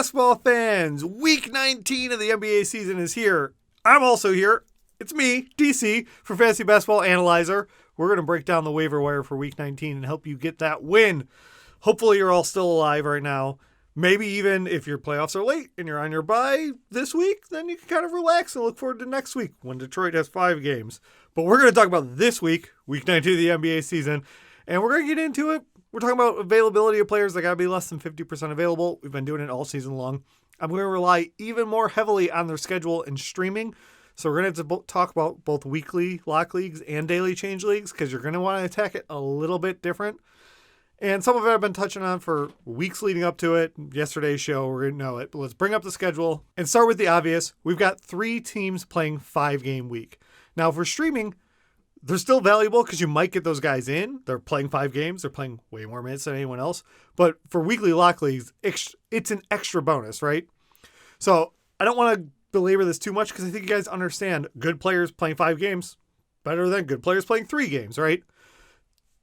basketball fans, week 19 of the NBA season is here. I'm also here. It's me, DC, for Fantasy Basketball Analyzer. We're going to break down the waiver wire for week 19 and help you get that win. Hopefully you're all still alive right now. Maybe even if your playoffs are late and you're on your bye this week, then you can kind of relax and look forward to next week when Detroit has 5 games. But we're going to talk about this week, week 19 of the NBA season, and we're going to get into it. We're talking about availability of players that got to be less than 50% available. We've been doing it all season long. I'm going to rely even more heavily on their schedule and streaming. So we're going to have to talk about both weekly lock leagues and daily change leagues because you're going to want to attack it a little bit different. And some of it I've been touching on for weeks leading up to it. Yesterday's show, we're going to know it. But let's bring up the schedule and start with the obvious. We've got 3 teams playing 5-game week. Now for streaming, they're still valuable because you might get those guys in. They're playing 5 games. They're playing way more minutes than anyone else. But for weekly lock leagues, it's an extra bonus, right? So I don't want to belabor this too much because I think you guys understand good players playing 5 games better than good players playing 3 games, right?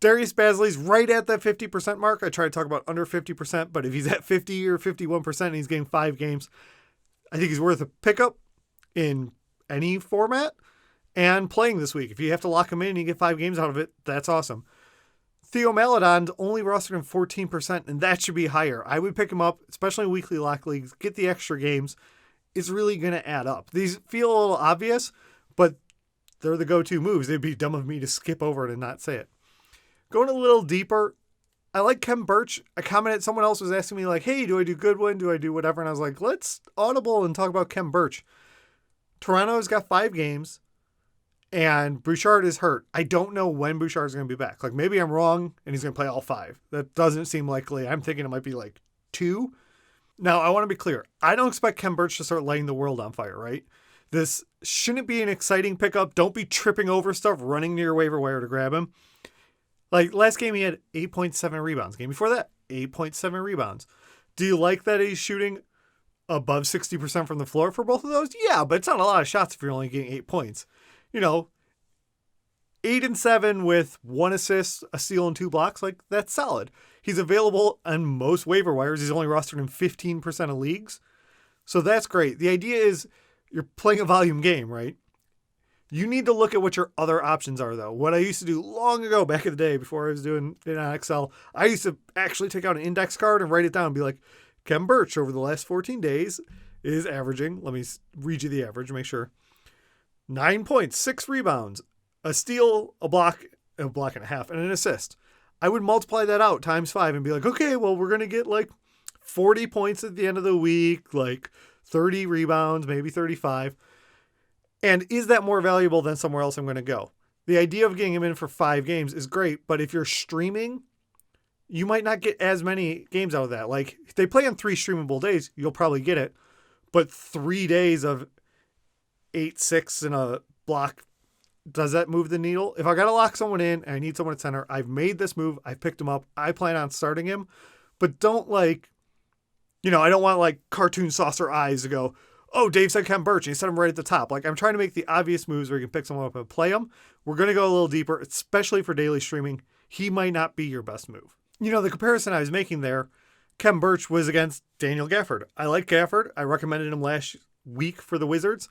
Darius Bazley's right at that 50% mark. I try to talk about under 50%, but if he's at 50 or 51% and he's getting 5 games, I think he's worth a pickup in any format. And playing this week, if you have to lock him in and you get 5 games out of it, that's awesome. Theo Maledon's only rostered in 14%, and that should be higher. I would pick him up, especially in weekly lock leagues. Get the extra games. It's really going to add up. These feel a little obvious, but they're the go-to moves. It'd be dumb of me to skip over it and not say it. Going a little deeper, I like Khem Birch. I commented, someone else was asking me like, hey, do I do Goodwin? Do I do whatever? And I was like, let's audible and talk about Khem Birch. Toronto's got 5 games. And Bouchard is hurt. I don't know when Bouchard is going to be back. Like, maybe I'm wrong and he's going to play all 5. That doesn't seem likely. I'm thinking it might be like 2. Now, I want to be clear. I don't expect Khem Birch to start lighting the world on fire, right? This shouldn't be an exciting pickup. Don't be tripping over stuff, running to your waiver wire to grab him. Like, last game he had 8.7 rebounds. Game before that, 8.7 rebounds. Do you like that he's shooting above 60% from the floor for both of those? Yeah, but it's not a lot of shots if you're only getting 8 points. 8 and 7 with 1 assist, a steal, and 2 blocks. Like, that's solid. He's available on most waiver wires. He's only rostered in 15% of leagues. So that's great. The idea is you're playing a volume game, right? You need to look at what your other options are, though. What I used to do long ago, back in the day, before I was doing it on Excel, I used to actually take out an index card and write it down and be like, Khem Birch over the last 14 days is averaging, let me read you the average, make sure, 9 points, 6 rebounds, a steal, a block and a half, and an assist. I would multiply that out times 5 and be like, okay, well, we're going to get like 40 points at the end of the week, like 30 rebounds, maybe 35. And is that more valuable than somewhere else I'm going to go? The idea of getting him in for 5 games is great, but if you're streaming, you might not get as many games out of that. Like, if they play on 3 streamable days, you'll probably get it. But 3 days of 8, 6 in a block, does that move the needle? If I got to lock someone in and I need someone at center, I've made this move. I picked him up. I plan on starting him. But don't I don't want like cartoon saucer eyes to go, oh, Dave said Khem Birch and he said him right at the top. Like, I'm trying to make the obvious moves where you can pick someone up and play them. We're going to go a little deeper, especially for daily streaming. He might not be your best move. The comparison I was making there, Khem Birch was against Daniel Gafford. I like Gafford. I recommended him last week for the Wizards.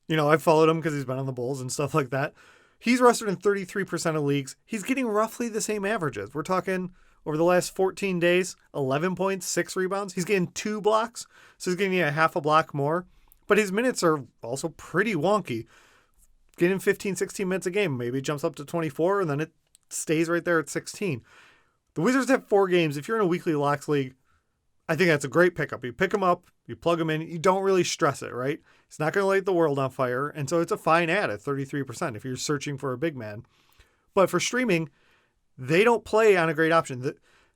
I've followed him because he's been on the Bulls and stuff like that. He's rostered in 33% of leagues. He's getting roughly the same averages. We're talking over the last 14 days, 11 points, 6 rebounds. He's getting 2 blocks, so he's getting a half a block more. But his minutes are also pretty wonky. Getting 15, 16 minutes a game. Maybe it jumps up to 24, and then it stays right there at 16. The Wizards have 4 games. If you're in a weekly locks league, I think that's a great pickup. You pick him up, you plug him in, you don't really stress it, right? It's not going to light the world on fire, and so it's a fine add at 33% if you're searching for a big man. But for streaming, they don't play on a great option.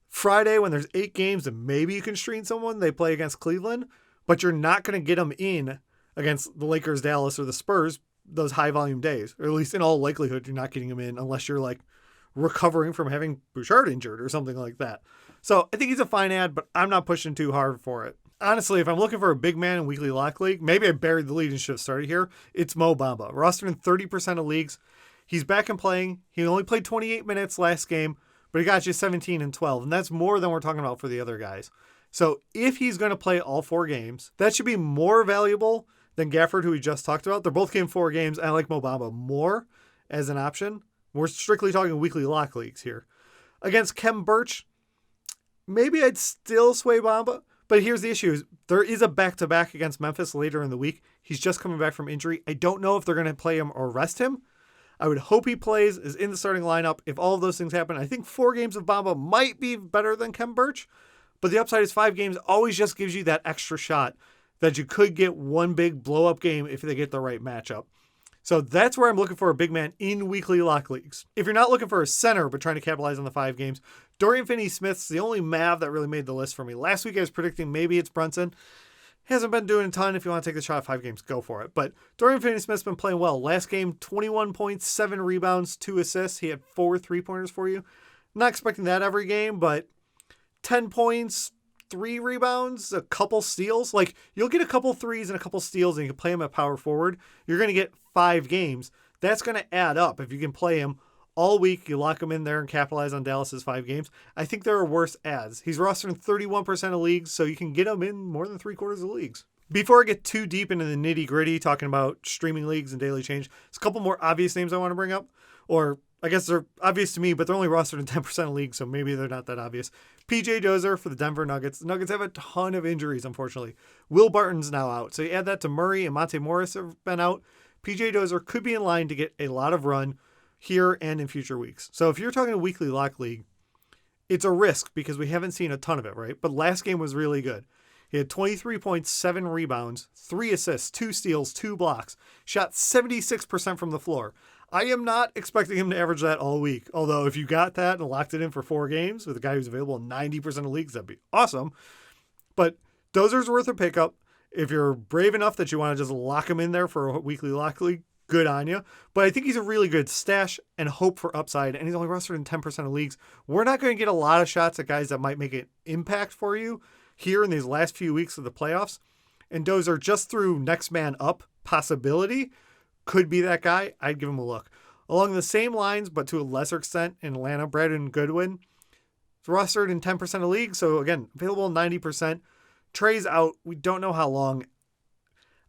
Friday, when there's 8 games and maybe you can stream someone, they play against Cleveland, but you're not going to get them in against the Lakers, Dallas, or the Spurs those high-volume days. Or at least in all likelihood, you're not getting them in unless you're like recovering from having Bouchard injured or something like that. So I think he's a fine ad, but I'm not pushing too hard for it. Honestly, if I'm looking for a big man in weekly lock league, maybe I buried the lead and should have started here. It's Bamba. Rostered in 30% of leagues. He's back and playing. He only played 28 minutes last game, but he got you 17 and 12. And that's more than we're talking about for the other guys. So if he's going to play all 4 games, that should be more valuable than Gafford, who we just talked about. They're both getting 4 games. I like Mo Bamba more as an option. We're strictly talking weekly lock leagues here. Against Khem Birch, maybe I'd still sway Bamba. But here's the issue. There is a back-to-back against Memphis later in the week. He's just coming back from injury. I don't know if they're going to play him or rest him. I would hope he plays, is in the starting lineup. If all of those things happen, I think 4 games of Bamba might be better than Khem Birch. But the upside is 5 games always just gives you that extra shot that you could get one big blow-up game if they get the right matchup. So that's where I'm looking for a big man in weekly lock leagues. If you're not looking for a center but trying to capitalize on the 5 games, Dorian Finney-Smith's the only Mav that really made the list for me. Last week I was predicting maybe it's Brunson. Hasn't been doing a ton. If you want to take the shot at 5 games, go for it. But Dorian Finney-Smith's been playing well. Last game, 21 points, 7 rebounds, 2 assists. He had 4 3-pointers for you. Not expecting that every game, but 10 points, 3 rebounds, a couple steals. Like, you'll get a couple threes and a couple steals and you can play him at power forward. You're going to get 5 games. That's going to add up. If you can play him all week, you lock him in there and capitalize on Dallas's 5 games. I think there are worse ads. He's rostered in 31% of leagues, so you can get him in more than 3/4 of leagues. Before I get too deep into the nitty gritty, talking about streaming leagues and daily change, there's a couple more obvious names I want to bring up. Or I guess they're obvious to me, but they're only rostered in 10% of leagues, so maybe they're not that obvious. PJ Dozier for the Denver Nuggets. The Nuggets have a ton of injuries, unfortunately. Will Barton's now out. So you add that to Murray and Monte Morris have been out. PJ Dozier could be in line to get a lot of run here and in future weeks. So if you're talking a weekly lock league, it's a risk because we haven't seen a ton of it, right? But last game was really good. He had 23 points, 7 rebounds, 3 assists, 2 steals, 2 blocks, shot 76% from the floor. I am not expecting him to average that all week. Although if you got that and locked it in for 4 games with a guy who's available in 90% of leagues, that'd be awesome. But Dozier's worth a pickup. If you're brave enough that you want to just lock him in there for a weekly lock league, good on you. But I think he's a really good stash and hope for upside, and he's only rostered in 10% of leagues. We're not going to get a lot of shots at guys that might make an impact for you here in these last few weeks of the playoffs. And Dozier, just through next man up possibility, could be that guy. I'd give him a look. Along the same lines, but to a lesser extent in Atlanta, Brandon Goodwin is rostered in 10% of leagues. So again, available in 90%. Trey's out. We don't know how long.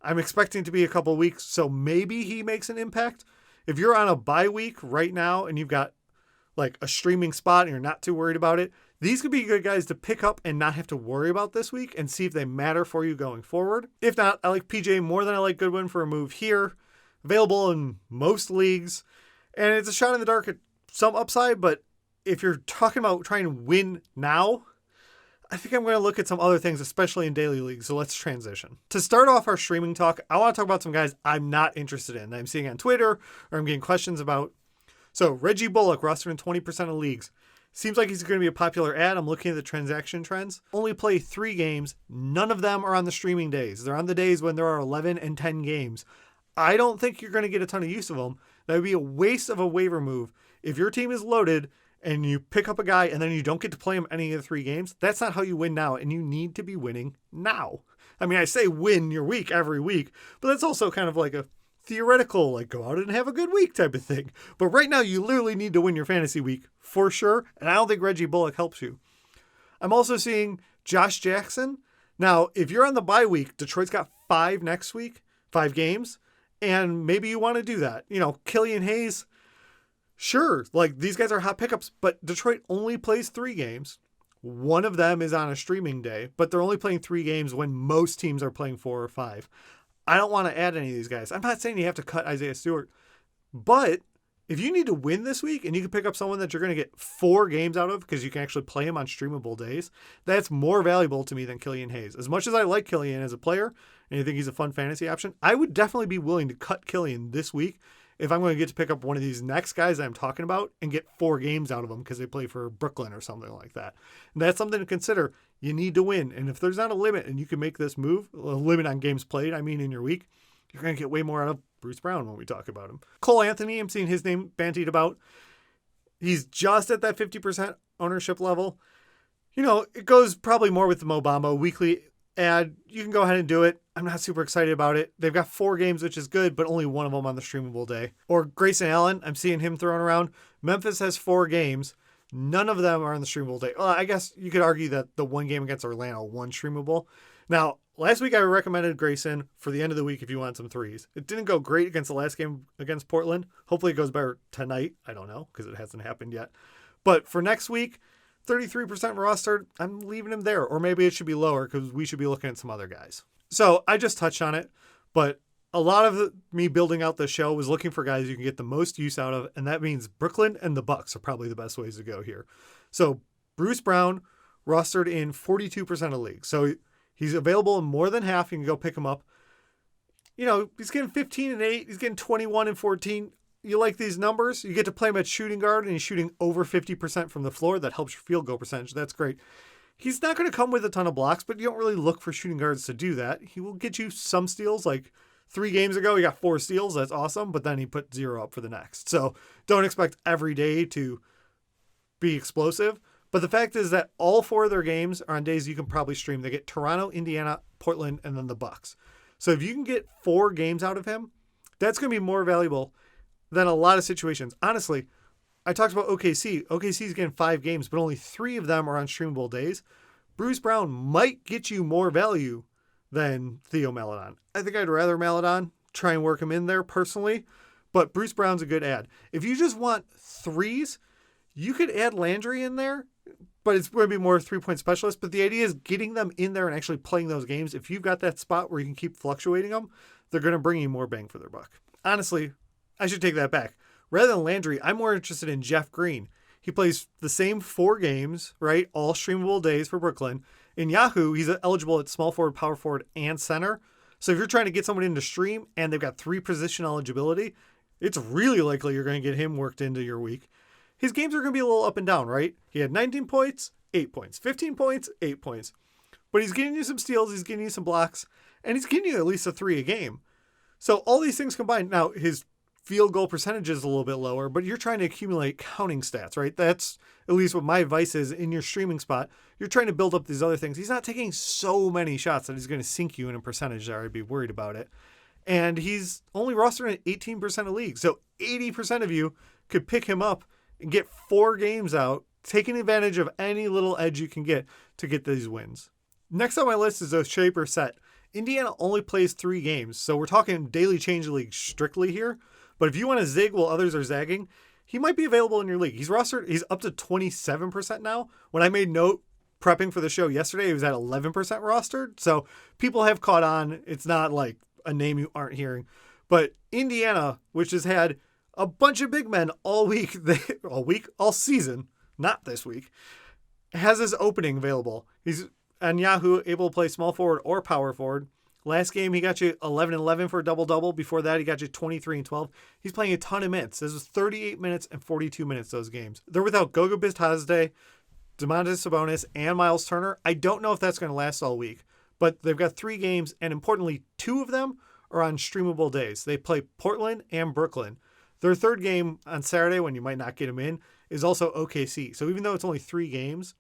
I'm expecting to be a couple weeks, so maybe he makes an impact. If you're on a bye week right now and you've got like a streaming spot and you're not too worried about it, these could be good guys to pick up and not have to worry about this week and see if they matter for you going forward. If not, I like PJ more than I like Goodwin for a move here. Available in most leagues. And it's a shot in the dark at some upside, but if you're talking about trying to win now, I think I'm going to look at some other things, especially in daily leagues. So let's transition. To start off our streaming talk, I want to talk about some guys I'm not interested in that I'm seeing on Twitter or I'm getting questions about. So Reggie Bullock, rostered in 20% of leagues. Seems like he's going to be a popular ad. I'm looking at the transaction trends. Only play 3 games. None of them are on the streaming days. They're on the days when there are 11 and 10 games. I don't think you're going to get a ton of use of them. That would be a waste of a waiver move. If your team is loaded and you pick up a guy and then you don't get to play him any of the 3 games, that's not how you win now, and you need to be winning now. I mean, I say win your week every week, but that's also kind of like a theoretical, like go out and have a good week type of thing. But right now, you literally need to win your fantasy week for sure, and I don't think Reggie Bullock helps you. I'm also seeing Josh Jackson. Now, if you're on the bye week, Detroit's got 5 next week, 5 games, and maybe you want to do that. You know, Killian Hayes, sure, like these guys are hot pickups, but Detroit only plays 3 games. One of them is on a streaming day, but they're only playing 3 games when most teams are playing 4 or 5. I don't want to add any of these guys. I'm not saying you have to cut Isaiah Stewart, but if you need to win this week and you can pick up someone that you're going to get 4 games out of because you can actually play him on streamable days, that's more valuable to me than Killian Hayes. As much as I like Killian as a player and I think he's a fun fantasy option, I would definitely be willing to cut Killian this week if I'm going to get to pick up one of these next guys that I'm talking about and get 4 games out of them because they play for Brooklyn or something like that. And that's something to consider. You need to win. And if there's not a limit and you can make this move, a limit on games played, I mean, in your week, you're going to get way more out of Bruce Brown when we talk about him. Cole Anthony, I'm seeing his name bandied about. He's just at that 50% ownership level. You know, it goes probably more with the Mo Bamba weekly ad. You can go ahead and do it. I'm not super excited about it. They've got 4 games, which is good, but only one of them on the streamable day. Or Grayson Allen, I'm seeing him thrown around. Memphis has 4 games. None of them are on the streamable day. Well, I guess you could argue that the one game against Orlando, one streamable. Now, last week I recommended Grayson for the end of the week if you want some threes. It didn't go great against the last game against Portland. Hopefully it goes better tonight. I don't know because it hasn't happened yet. But for next week, 33% rostered, I'm leaving him there. Or maybe it should be lower because we should be looking at some other guys. So I just touched on it, but a lot of me building out the show was looking for guys you can get the most use out of, and that means Brooklyn and the Bucks are probably the best ways to go here. So Bruce Brown rostered in 42% of leagues. So he's available in more than half. You can go pick him up. You know, he's getting 15 and 8. He's getting 21 and 14. You like these numbers? You get to play him at shooting guard, and he's shooting over 50% from the floor. That helps your field goal percentage. That's great. He's not going to come with a ton of blocks, but you don't really look for shooting guards to do that. He will get you some steals. Like 3 games ago, he got 4 steals. That's awesome. But then he put 0 up for the next. So don't expect every day to be explosive. But the fact is that all 4 of their games are on days you can probably stream. They get Toronto, Indiana, Portland, and then the Bucks. So if you can get 4 games out of him, that's going to be more valuable than a lot of situations. Honestly, I talked about OKC. OKC's getting 5 games, but only 3 of them are on streamable days. Bruce Brown might get you more value than Theo Maledon. I think I'd rather Maledon, try and work him in there personally, but Bruce Brown's a good add. If you just want threes, you could add Landry in there, but it's going to be more 3-point specialist. But the idea is getting them in there and actually playing those games. If you've got that spot where you can keep fluctuating them, they're going to bring you more bang for their buck. Honestly, I should take that back. Rather than Landry, I'm more interested in Jeff Green. He plays the same 4 games, right? All streamable days for Brooklyn. In Yahoo, he's eligible at small forward, power forward, and center. So if you're trying to get someone into stream and they've got 3 position eligibility, it's really likely you're going to get him worked into your week. His games are going to be a little up and down, right? He had 19 points, 8 points, 15 points, 8 points. But he's getting you some steals, he's getting you some blocks, and he's getting you at least a 3 a game. So all these things combined, now his field goal percentage is a little bit lower, but you're trying to accumulate counting stats, right? That's at least what my advice is in your streaming spot. You're trying to build up these other things. He's not taking so many shots that he's going to sink you in a percentage there. I'd be worried about it. And he's only rostered in 18% of leagues. So 80% of you could pick him up and get 4 games out, taking advantage of any little edge you can get to get these wins. Next on my list is Oshae Brissett. Indiana only plays 3 games, so we're talking daily change league strictly here. But if you want to zig while others are zagging, he might be available in your league. He's up to 27% now. When I made note prepping for the show yesterday, he was at 11% rostered. So people have caught on. It's not like a name you aren't hearing. But Indiana, which has had a bunch of big men all season, not this week, has his opening available. He's on Yahoo, able to play small forward or power forward. Last game, he got you 11-11 for a double-double. Before that, he got you 23-12. He's playing a ton of minutes. This was 38 minutes and 42 minutes, those games. They're without Goga Bitadze, Domantas Sabonis, and Miles Turner. I don't know if that's going to last all week, but they've got 3 games, and importantly, 2 of them are on streamable days. They play Portland and Brooklyn. Their 3rd game on Saturday, when you might not get him in, is also OKC. So even though it's only 3 games,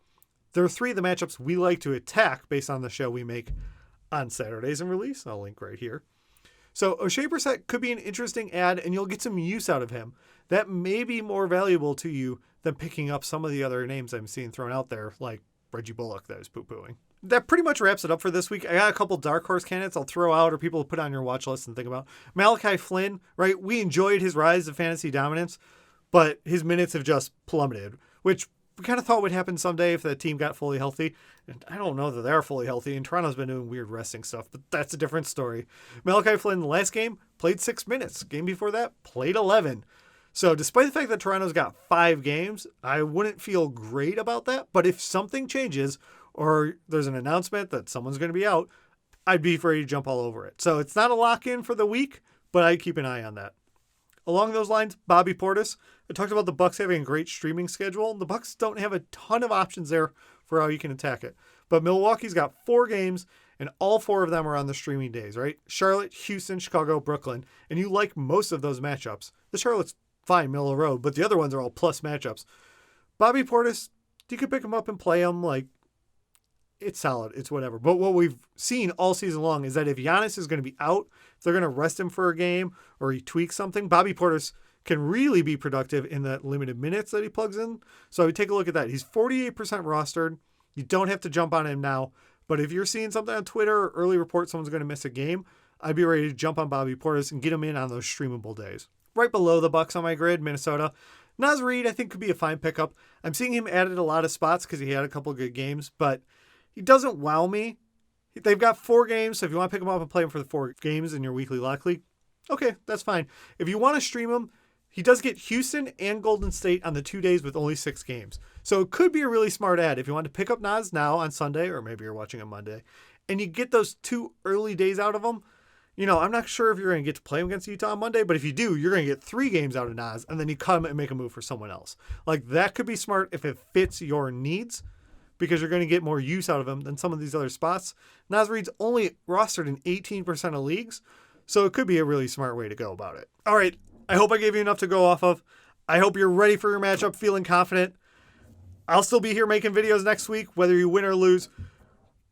there are 3 of the matchups we like to attack based on the show we make on Saturdays and release. I'll link right here. So Oshae Brissett could be an interesting ad, and you'll get some use out of him. That may be more valuable to you than picking up some of the other names I'm seeing thrown out there, like Reggie Bullock that I was poo-pooing. That pretty much wraps it up for this week. I got a couple dark horse candidates I'll throw out or people to put on your watch list and think about. Malachi Flynn, right? We enjoyed his rise of fantasy dominance, but his minutes have just plummeted, which we kind of thought would happen someday if the team got fully healthy. And I don't know that they're fully healthy, and Toronto's been doing weird resting stuff, but that's a different story. Malachi Flynn, the last game, played 6 minutes. Game before that, played 11. So despite the fact that Toronto's got 5 games, I wouldn't feel great about that. But if something changes or there's an announcement that someone's going to be out, I'd be ready to jump all over it. So it's not a lock-in for the week, but I'd keep an eye on that. Along those lines, Bobby Portis. I talked about the Bucks having a great streaming schedule. The Bucks don't have a ton of options there for how you can attack it. But Milwaukee's got 4 games, and all 4 of them are on the streaming days, right? Charlotte, Houston, Chicago, Brooklyn. And you like most of those matchups. The Charlotte's fine, middle of the road, but the other ones are all plus matchups. Bobby Portis, you could pick him up and play him. Like, it's solid. It's whatever. But what we've seen all season long is that if Giannis is going to be out, if they're going to rest him for a game or he tweaks something, Bobby Portis can really be productive in the limited minutes that he plugs in. So I would take a look at that. He's 48% rostered. You don't have to jump on him now. But if you're seeing something on Twitter or early reports someone's going to miss a game, I'd be ready to jump on Bobby Portis and get him in on those streamable days. Right below the Bucks on my grid, Minnesota. Naz Reid, I think, could be a fine pickup. I'm seeing him added a lot of spots because he had a couple of good games, but he doesn't wow me. They've got 4 games, so if you want to pick him up and play him for the 4 games in your weekly lock league, okay, that's fine. If you want to stream him, he does get Houston and Golden State on the 2 days with only 6 games. So it could be a really smart ad if you want to pick up Naz now on Sunday, or maybe you're watching on Monday, and you get those 2 early days out of him. You know, I'm not sure if you're going to get to play him against Utah on Monday, but if you do, you're going to get 3 games out of Naz, and then you come and make a move for someone else. Like, that could be smart if it fits your needs, because you're going to get more use out of him than some of these other spots. Naz Reid's only rostered in 18% of leagues, so it could be a really smart way to go about it. All right, I hope I gave you enough to go off of. I hope you're ready for your matchup, feeling confident. I'll still be here making videos next week, whether you win or lose.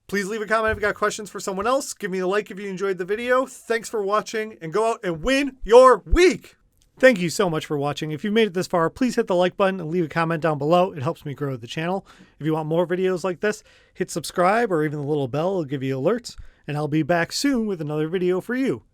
Please leave a comment if you got questions for someone else. Give me a like if you enjoyed the video. Thanks for watching, and go out and win your week. Thank you so much for watching. If you made it this far, please hit the like button and leave a comment down below. It helps me grow the channel. If you want more videos like this, hit subscribe or even the little bell will give you alerts, and I'll be back soon with another video for you.